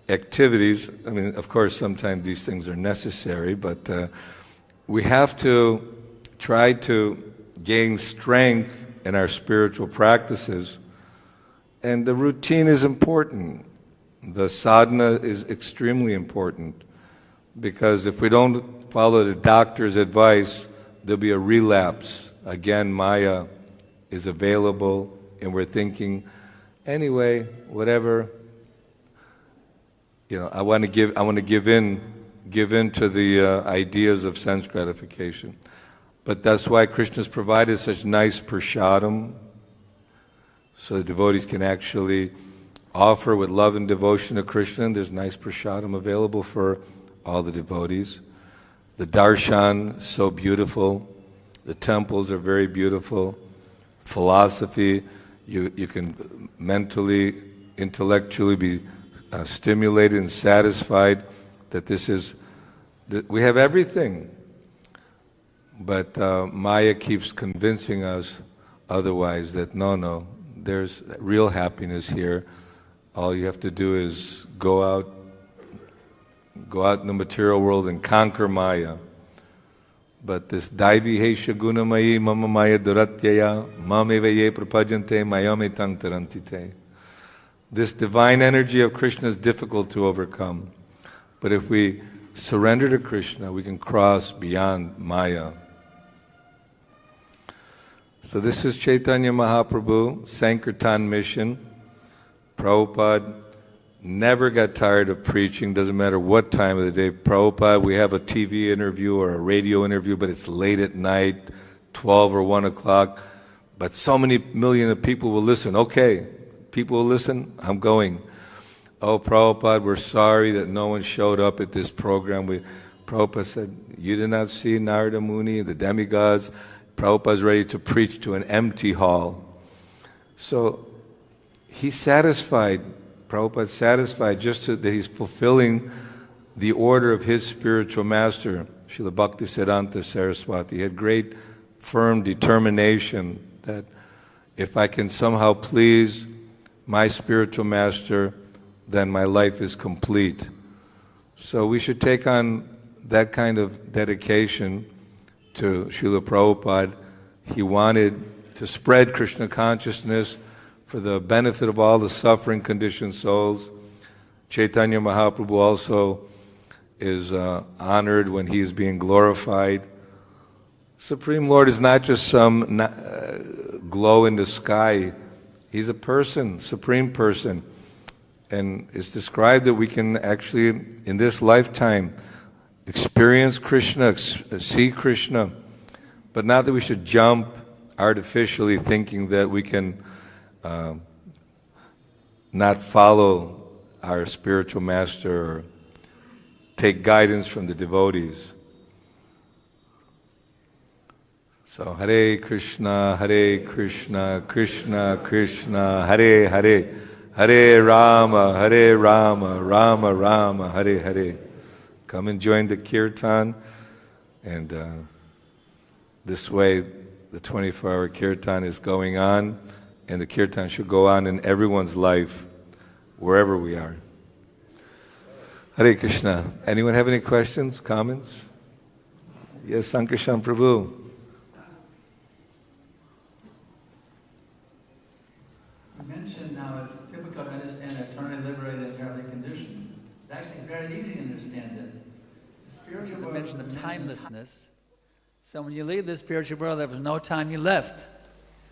[SPEAKER 1] activities, I mean, of course, sometimes these things are necessary, but we have to try to gain strength in our spiritual practices. And the routine is important. The sadhana is extremely important, because if we don't follow the doctor's advice, there'll be a relapse. Again, Maya is available, and we're thinking, anyway, whatever. I want to give in to the ideas of sense gratification. But that's why Krishna's provided such nice prasadam, so the devotees can actually offer with love and devotion to Krishna. And there's nice prasadam available for all the devotees. The darshan, so beautiful. The temples are very beautiful. Philosophy, you can mentally, intellectually be stimulated and satisfied that we have everything. But Maya keeps convincing us otherwise, that no, there's real happiness here. All you have to do is go out in the material world and conquer Maya. But this Daivi Hesha Gunamayi Mama Maya Duratyaya Mameva Ye Prapajante Mayame Tang Tarantite. This divine energy of Krishna is difficult to overcome. But if we surrender to Krishna, we can cross beyond Maya. So this is Chaitanya Mahaprabhu, Sankirtan mission. Prabhupada never got tired of preaching, doesn't matter what time of the day. Prabhupada, we have a TV interview or a radio interview, but it's late at night, 12 or 1 o'clock, but so many million of people will listen. Okay, people will listen, I'm going. Oh, Prabhupada, we're sorry that no one showed up at this program. Prabhupada said, you did not see Narada Muni, the demigods. Prabhupada's ready to preach to an empty hall. So he's satisfied, Prabhupada's satisfied just that he's fulfilling the order of his spiritual master, Srila Bhaktisiddhanta Saraswati. He had great, firm determination that if I can somehow please my spiritual master, then my life is complete. So we should take on that kind of dedication to Srila Prabhupada. He wanted to spread Krishna consciousness for the benefit of all the suffering conditioned souls. Chaitanya Mahaprabhu also is honored, when he is being glorified. Supreme Lord is not just some glow in the sky. He's a person, supreme person. And it's described that we can actually, in this lifetime, experience Krishna, see Krishna, but not that we should jump artificially thinking that we can not follow our spiritual master or take guidance from the devotees. So Hare Krishna, Krishna Krishna, Hare Hare, Hare Rama, Rama Rama, Hare Hare. Come and join the kirtan, and this way the 24-hour kirtan is going on, and the kirtan should go on in everyone's life, wherever we are. Hare Krishna. Anyone have any questions, comments? Yes, Sankarshan Prabhu.
[SPEAKER 2] You mentioned how it's difficult to understand eternally liberated, eternally conditioned. Actually, it's very easy to understand it. The spiritual world mentioned of timelessness. So when you leave the spiritual world, there was no time you left.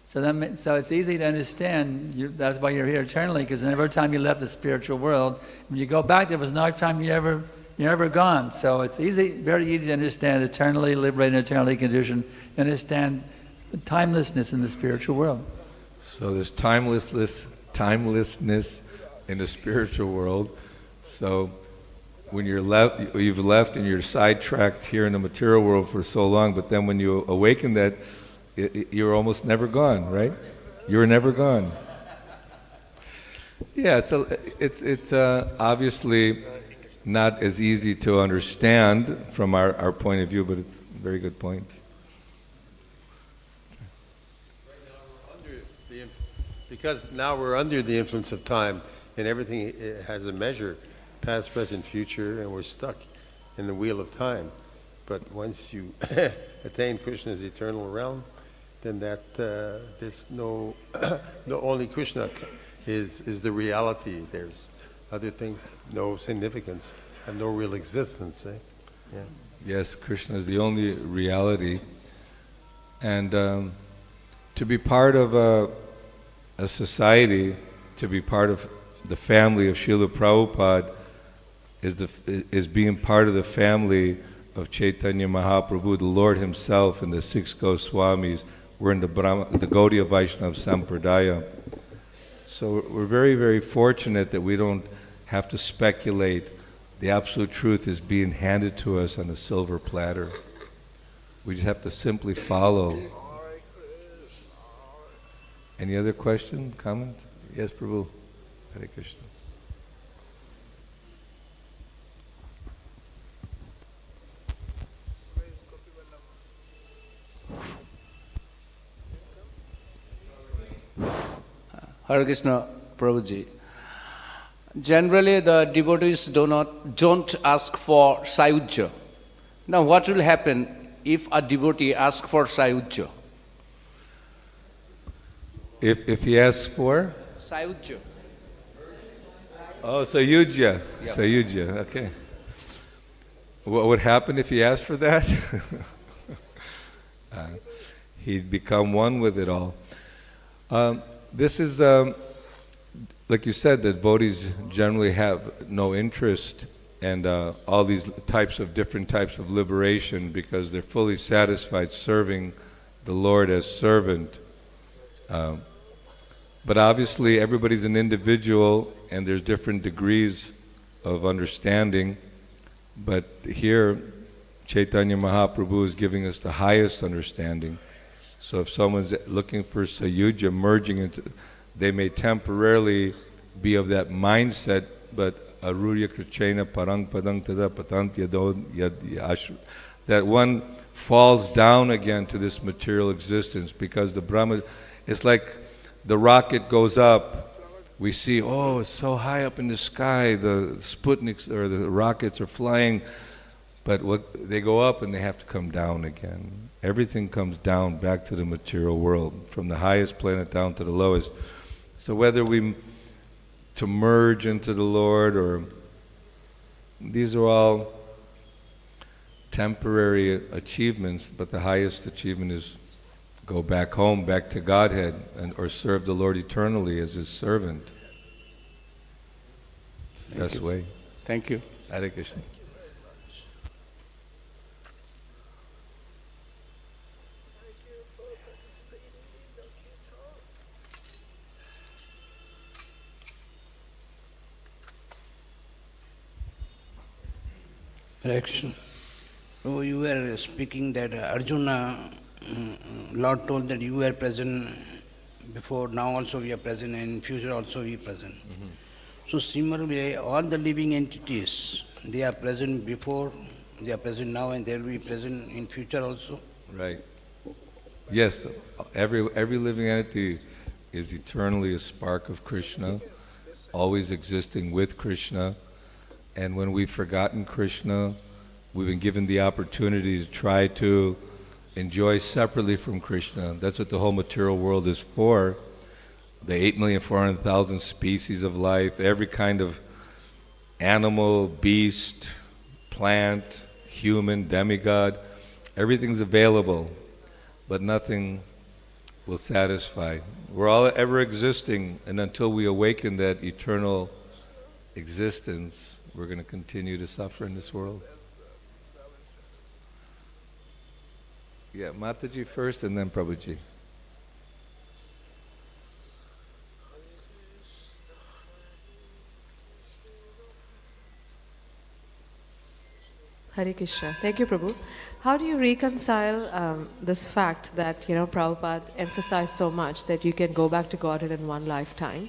[SPEAKER 2] So it's easy to understand. That's why you're here eternally, because every time you left the spiritual world, when you go back, there was no time you're ever gone. So it's very easy to understand eternally liberated, eternally conditioned, understand the timelessness in the spiritual world.
[SPEAKER 1] So there's timelessness in the spiritual world. So when you've left and you're sidetracked here in the material world for so long, but then when you awaken that, you're almost never gone, right? You're never gone. Yeah, it's obviously not as easy to understand from our point of view, but it's a very good point.
[SPEAKER 3] Because now we're under the influence of time, and everything has a measure, past, present, future, and we're stuck in the wheel of time. But once you attain Krishna's eternal realm, then there's no only Krishna is the reality. There's other things, no significance, have no real existence. Yeah.
[SPEAKER 1] Yes, Krishna is the only reality, and to be part of a society, to be part of the family of Srila Prabhupada is being part of the family of Chaitanya Mahaprabhu, the Lord Himself, and the 6 Goswamis. We're in the Gaudiya Vaishnava Sampradaya. So we're very, very fortunate that we don't have to speculate. The absolute truth is being handed to us on a silver platter. We just have to simply follow. Any other question, comment? Yes, Prabhu. Hare Krishna.
[SPEAKER 4] Hare Krishna, Prabhuji. Generally, the devotees don't ask for sāyujya. Now, what will happen if a devotee asks for sāyujya?
[SPEAKER 1] If he asks for?
[SPEAKER 4] Sāyujya.
[SPEAKER 1] Oh, sāyujya.
[SPEAKER 4] Yeah.
[SPEAKER 1] Sāyujya, okay. What would happen if he asked for that? He'd become one with it all. This is, like you said, that devotees generally have no interest in all these different types of liberation because they're fully satisfied serving the Lord as servant. But obviously everybody's an individual and there's different degrees of understanding. But here, Chaitanya Mahaprabhu is giving us the highest understanding. So if someone's looking for sāyujya, merging into, they may temporarily be of that mindset, but arurya krichena parang padang tada patantyado yad, that one falls down again to this material existence because the Brahma, it's like the rocket goes up, we see, oh, it's so high up in the sky, the Sputniks or the rockets are flying, but they go up and they have to come down again. Everything comes down back to the material world, from the highest planet down to the lowest. So whether to merge into the Lord, or these are all temporary achievements, but the highest achievement is go back home, back to Godhead, or serve the Lord eternally as His servant. It's the best way.
[SPEAKER 4] Thank you.
[SPEAKER 1] Hare Krishna.
[SPEAKER 5] Hare Krishna. So you were speaking that Arjuna, Lord told that you were present before, now also we are present, and in future also we are present. Mm-hmm. So similarly, all the living entities, they are present before, they are present now, and they will be present in future also.
[SPEAKER 1] Right. Yes, every living entity is eternally a spark of Krishna, always existing with Krishna. And when we've forgotten Krishna, we've been given the opportunity to try to enjoy separately from Krishna. That's what the whole material world is for. The 8,400,000 species of life, every kind of animal, beast, plant, human, demigod, everything's available, but nothing will satisfy. We're all ever existing, and until we awaken that eternal existence, we're going to continue to suffer in this world. Yeah, Mataji first and then Prabhuji.
[SPEAKER 6] Hare Krishna. Thank you, Prabhu. How do you reconcile this fact that, Prabhupada emphasized so much that you can go back to Godhead in one lifetime,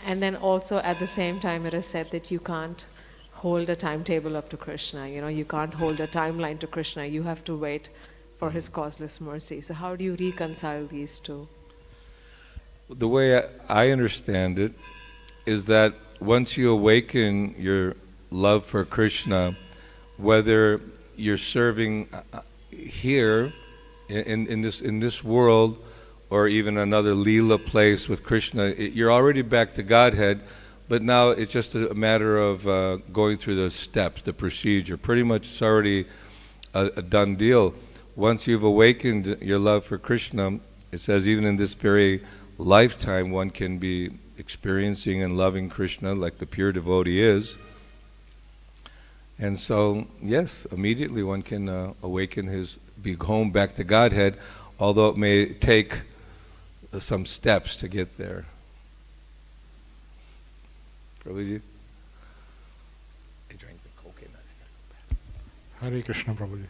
[SPEAKER 6] and then also at the same time it is said that you can't hold a timetable up to Krishna, you can't hold a timeline to Krishna, you have to wait for His causeless mercy. So how do you reconcile these two?
[SPEAKER 1] The way I understand it is that once you awaken your love for Krishna, whether you're serving here in this world or even another Leela place with Krishna, you're already back to Godhead, but now it's just a matter of going through the steps, the procedure. Pretty much it's already a done deal. Once you've awakened your love for Krishna, it says even in this very lifetime one can be experiencing and loving Krishna like the pure devotee is. And so, yes, immediately one can awaken be home back to Godhead, although it may take some steps to get there. Prabhuji? I drank the coconut.
[SPEAKER 7] Hare Krishna, Prabhuji.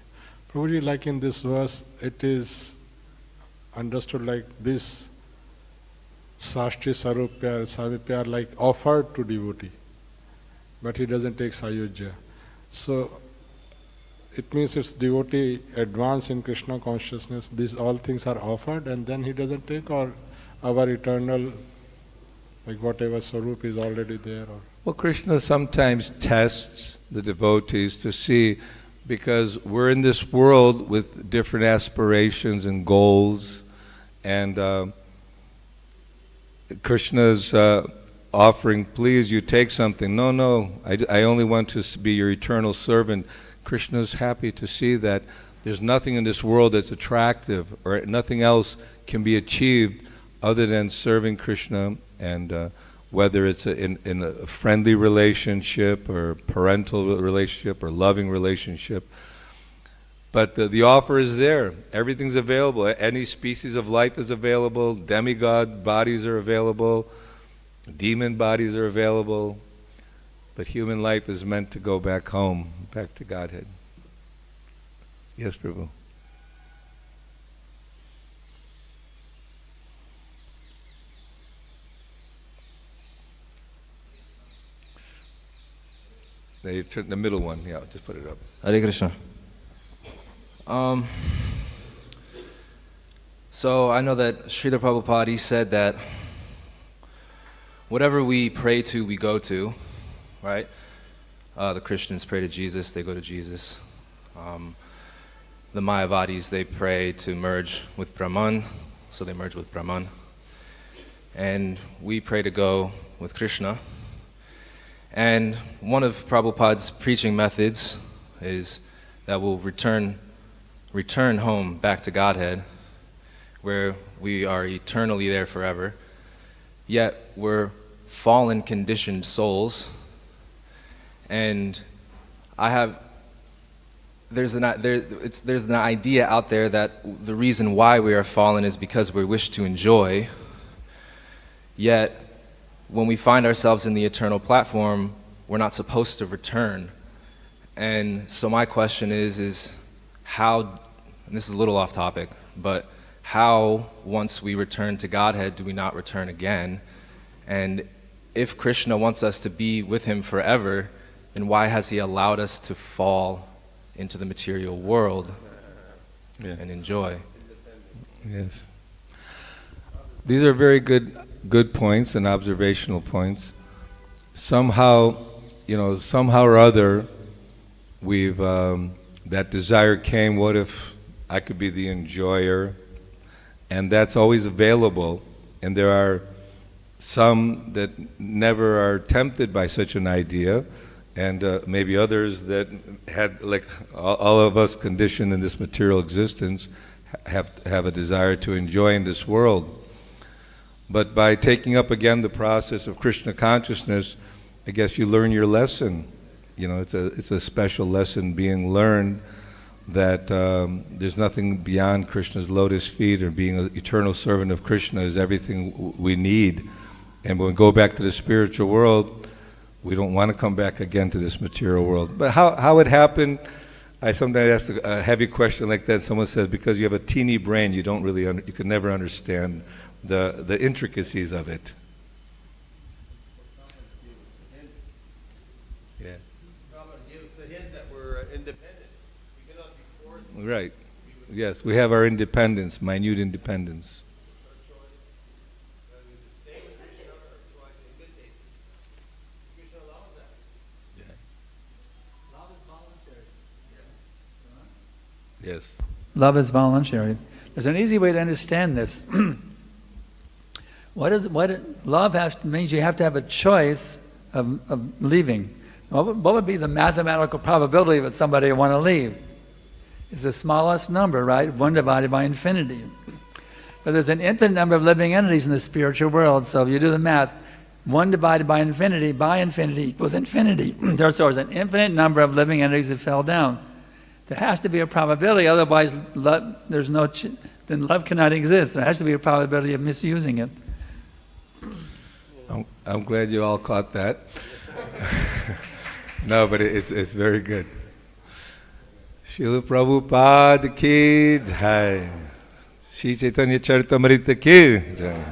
[SPEAKER 7] Prabhuji, like in this verse, it is understood like this sārṣṭi, sārūpya, sāmīpya are like offered to devotee, but he doesn't take sāyujya. So it means if devotee advance in Krishna consciousness, these all things are offered and then he doesn't take, or our eternal, like whatever sārūpya is already there? Or?
[SPEAKER 1] Well, Krishna sometimes tests the devotees to see, because we're in this world with different aspirations and goals, and Krishna's offering, please, you take something. No, I only want to be your eternal servant. Krishna's happy to see that there's nothing in this world that's attractive, or nothing else can be achieved other than serving Krishna, and whether it's in a friendly relationship or parental relationship or loving relationship. But the offer is there. Everything's available. Any species of life is available. Demigod bodies are available. Demon bodies are available. But human life is meant to go back home, back to Godhead. Yes, Prabhu. The middle one, yeah, just put it up.
[SPEAKER 8] Hare Krishna. So I know that Srila Prabhupada, he said that whatever we pray to, we go to, right? The Christians pray to Jesus, they go to Jesus. The Mayavadis, they pray to merge with Brahman, so they merge with Brahman. And we pray to go with Krishna. And one of Prabhupada's preaching methods is that will return home back to Godhead, where we are eternally there forever. Yet we're fallen, conditioned souls, and there's an idea out there that the reason why we are fallen is because we wish to enjoy. Yet when we find ourselves in the eternal platform, we're not supposed to return. And so my question is how, and this is a little off topic, but how, once we return to Godhead, do we not return again? And if Krishna wants us to be with him forever, then why has he allowed us to fall into the material world and enjoy?
[SPEAKER 1] Yes. These are very good points and observational points. Somehow or other, we've that desire came, what if I could be the enjoyer? And that's always available. And there are some that never are tempted by such an idea, and maybe others that had, like all of us conditioned in this material existence, have a desire to enjoy in this world. But by taking up again the process of Krishna consciousness, I guess you learn your lesson. It's a special lesson being learned, that there's nothing beyond Krishna's lotus feet, or being an eternal servant of Krishna is everything we need. And when we go back to the spiritual world, we don't want to come back again to this material world. But how it happened, I sometimes ask a heavy question like that. Someone says, because you have a teeny brain, you don't really, you can never understand the intricacies of it. Yeah.
[SPEAKER 3] Brahman gives the hint that we're independent. We cannot be forced.
[SPEAKER 1] Right. Yes, we have our independence, minute independence. Yes.
[SPEAKER 2] Love is voluntary. There's an easy way to understand this. Love means you have to have a choice of leaving. What would be the mathematical probability that somebody would want to leave? It's the smallest number, right? 1 divided by infinity. But there's an infinite number of living entities in the spiritual world. So if you do the math, 1 divided by infinity equals infinity. There's an infinite number of living entities that fell down. There has to be a probability, otherwise then love cannot exist. There has to be a probability of misusing it.
[SPEAKER 1] I'm glad you all caught that. No, but it's very good. Srila Prabhupada ki jai. Shri Chaitanya Charitamrita ki jai.